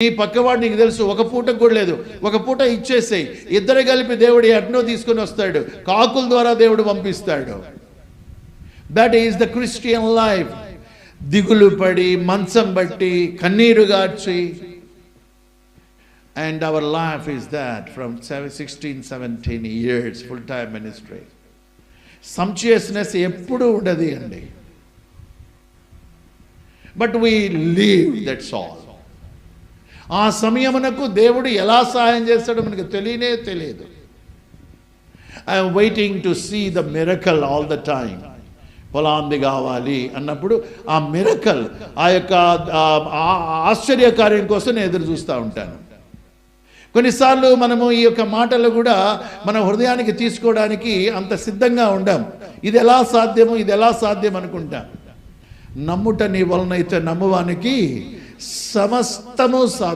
నీ పక్కవాడు నీకు తెలుసు, ఒక పూట కూడా లేదు, ఒక పూట ఇచ్చేసేయి. ఇద్దరు కలిపి దేవుడు ఎట్నో తీసుకొని వస్తాడు, కాకుల ద్వారా దేవుడు పంపిస్తాడు. That is the Christian life. దిగులు పడి, మంచం బట్టి, కన్నీరు గార్చి. And our life is that from 16-17 years full time ministry. సంచియస్నెస్ ఎప్పుడూ ఉండదు అండి. But we live, that's all. ఆ సమయమునకు దేవుడు ఎలా సహాయం చేస్తాడో మనకు తెలియదు. I'm waiting to see the miracle all the time. పొలాంది కావాలి అన్నప్పుడు ఆ మిరకల్, ఆ యొక్క ఆశ్చర్యకార్యం కోసం నేను ఎదురు చూస్తూ ఉంటాను. కొన్నిసార్లు మనము ఈ యొక్క మాటలు కూడా మన హృదయానికి తీసుకోవడానికి అంత సిద్ధంగా ఉండం. ఇది ఎలా సాధ్యం అనుకుంటాం. నమ్ముట నీ వలనైతే నమ్మువానికి సమస్తము సాధ్యం.